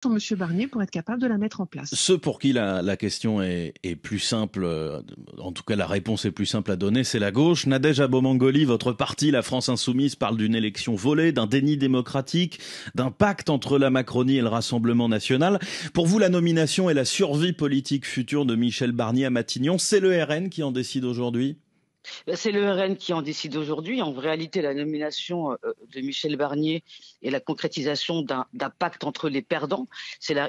sur M. Barnier pour être capable de la mettre en place. Ceux pour qui la question est plus simple, en tout cas la réponse est plus simple à donner, c'est la gauche. Nadège Abomangoli, votre parti, la France Insoumise, parle d'une élection volée, d'un déni démocratique, d'un pacte entre la Macronie et le Rassemblement national. Pour vous, la nomination et la survie politique future de Michel Barnier à Matignon, c'est le RN qui en décide aujourd'hui ? C'est le RN qui en décide aujourd'hui. En réalité, la nomination de Michel Barnier et la concrétisation d'un pacte entre les perdants,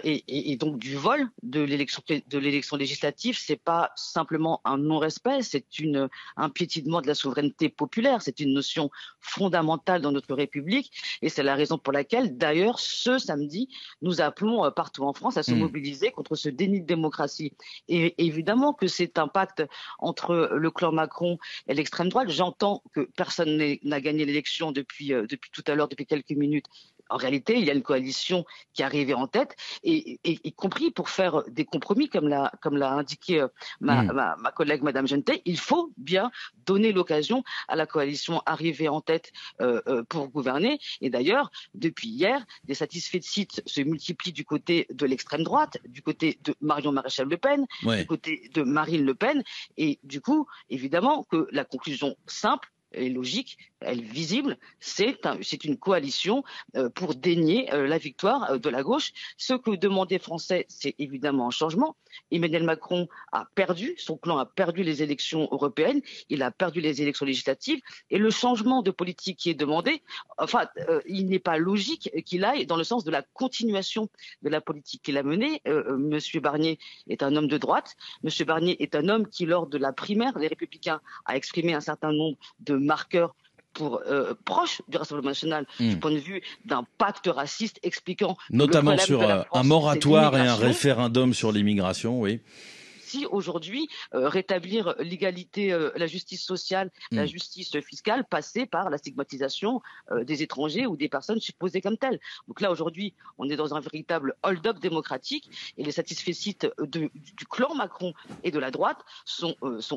et donc du vol de l'élection législative, c'est pas simplement un non-respect, c'est un piétinement de la souveraineté populaire. C'est une notion fondamentale dans notre République, et c'est la raison pour laquelle, d'ailleurs, ce samedi, nous appelons partout en France à se mobiliser contre ce déni de démocratie. Et évidemment que c'est un pacte entre le clan Macron et l'extrême droite. J'entends que personne n'a gagné l'élection depuis tout à l'heure, depuis quelques minutes. En réalité, il y a une coalition qui est arrivée en tête, et y compris pour faire des compromis, comme l'a indiqué ma collègue Madame Genetet, il faut bien donner l'occasion à la coalition arrivée en tête pour gouverner. Et d'ailleurs, depuis hier, des satisfaits de sites se multiplient du côté de l'extrême droite, du côté de Marion Maréchal Le Pen, du côté de Marine Le Pen, et du coup, évidemment que la conclusion simple et logique, elle est visible, c'est une coalition pour dénier la victoire de la gauche. Ce que demandent les Français, c'est évidemment un changement. Emmanuel Macron a perdu, son clan a perdu les élections européennes, il a perdu les élections législatives, et le changement de politique qui est demandé, il n'est pas logique qu'il aille dans le sens de la continuation de la politique qu'il a menée. Monsieur Barnier est un homme de droite, Monsieur Barnier est un homme qui, lors de la primaire des Républicains, a exprimé un certain nombre de marqueurs proches du Rassemblement national du point de vue d'un pacte raciste expliquant notamment sur un moratoire et un référendum sur l'immigration, oui. Si aujourd'hui, rétablir l'égalité, la justice sociale, la justice fiscale passait par la stigmatisation des étrangers ou des personnes supposées comme telles. Donc là, aujourd'hui, on est dans un véritable hold-up démocratique, et les satisfaits du clan Macron et de la droite sont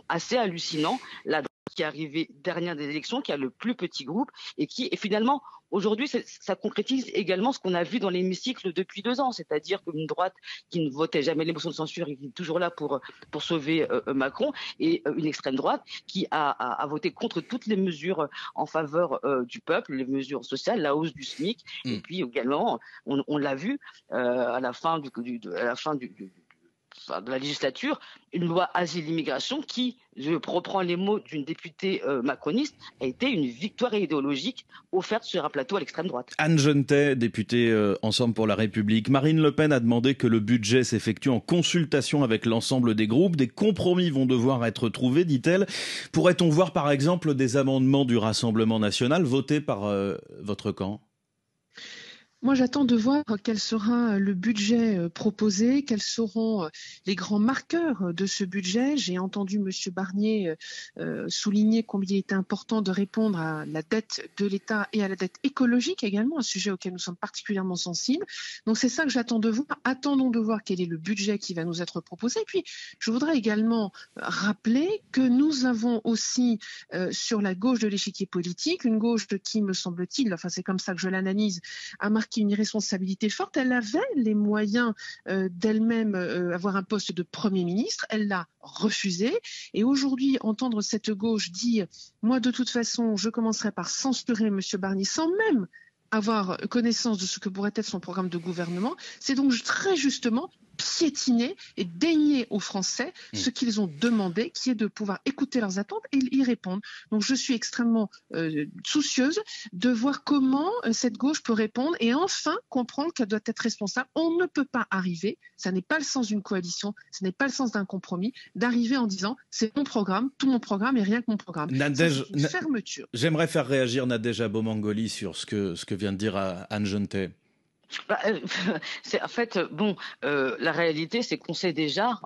assez hallucinants. La droite qui est arrivée dernière des élections, qui a le plus petit groupe, et qui est finalement, aujourd'hui, ça concrétise également ce qu'on a vu dans l'hémicycle depuis 2 ans, c'est-à-dire qu'une droite qui ne votait jamais les motions de censure et qui est toujours là pour sauver Macron, et une extrême droite qui a voté contre toutes les mesures en faveur du peuple, les mesures sociales, la hausse du SMIC, et puis également, on l'a vu à la fin de la législature, une loi asile-immigration qui, je reprends les mots d'une députée macroniste, a été une victoire idéologique offerte sur un plateau à l'extrême droite. Anne Genetet, députée Ensemble pour la République. Marine Le Pen a demandé que le budget s'effectue en consultation avec l'ensemble des groupes. Des compromis vont devoir être trouvés, dit-elle. Pourrait-on voir par exemple des amendements du Rassemblement national votés par votre camp ? Moi, j'attends de voir quel sera le budget proposé, quels seront les grands marqueurs de ce budget. J'ai entendu M. Barnier souligner combien il était important de répondre à la dette de l'État et à la dette écologique également, un sujet auquel nous sommes particulièrement sensibles. Donc c'est ça que j'attends de voir. Attendons de voir quel est le budget qui va nous être proposé. Et puis, je voudrais également rappeler que nous avons aussi sur la gauche de l'échiquier politique, une gauche qui, me semble-t-il, enfin c'est comme ça que je l'analyse, a marqué une irresponsabilité forte. Elle avait les moyens d'elle-même avoir un poste de Premier ministre. Elle l'a refusé. Et aujourd'hui, entendre cette gauche dire « Moi, de toute façon, je commencerai par censurer M. Barnier sans même avoir connaissance de ce que pourrait être son programme de gouvernement », c'est donc très justement piétiner et dénier aux Français ce qu'ils ont demandé, qui est de pouvoir écouter leurs attentes et y répondre. Donc je suis extrêmement soucieuse de voir comment cette gauche peut répondre et enfin comprendre qu'elle doit être responsable. On ne peut pas arriver, ça n'est pas le sens d'une coalition, ce n'est pas le sens d'un compromis, d'arriver en disant c'est mon programme, tout mon programme et rien que mon programme. Nadège, c'est une fermeture. J'aimerais faire réagir Nadège Abomangoli sur ce que vient de dire Anne Genetet. En fait, la réalité, c'est qu'on sait déjà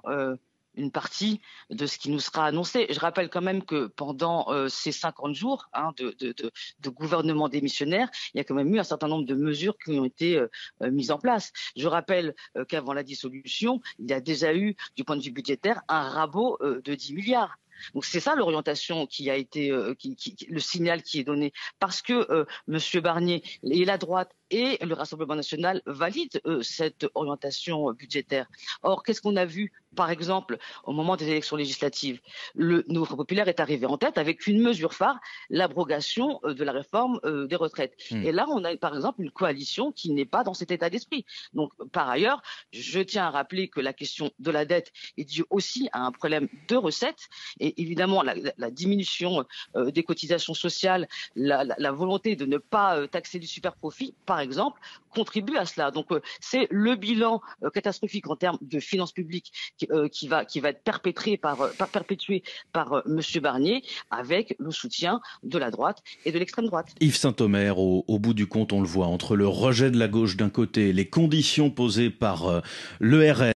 une partie de ce qui nous sera annoncé. Je rappelle quand même que pendant ces 50 jours de gouvernement démissionnaire, il y a quand même eu un certain nombre de mesures qui ont été mises en place. Je rappelle qu'avant la dissolution, il y a déjà eu, du point de vue budgétaire, un rabot de 10 milliards. Donc c'est ça l'orientation qui a été, le signal qui est donné, parce que Monsieur Barnier et la droite et le Rassemblement national valide cette orientation budgétaire. Or, qu'est-ce qu'on a vu, par exemple, au moment des élections législatives? Le Nouveau Front populaire est arrivé en tête avec une mesure phare, l'abrogation de la réforme des retraites. Et là, on a par exemple une coalition qui n'est pas dans cet état d'esprit. Donc, par ailleurs, je tiens à rappeler que la question de la dette est due aussi à un problème de recettes. Et évidemment, la diminution des cotisations sociales, la volonté de ne pas taxer du superprofit, par exemple, contribue à cela. Donc, c'est le bilan catastrophique en termes de finances publiques qui va être perpétué par Monsieur Barnier, avec le soutien de la droite et de l'extrême droite. Yves Saint-Omer, au bout du compte, on le voit, entre le rejet de la gauche d'un côté, les conditions posées par le RN,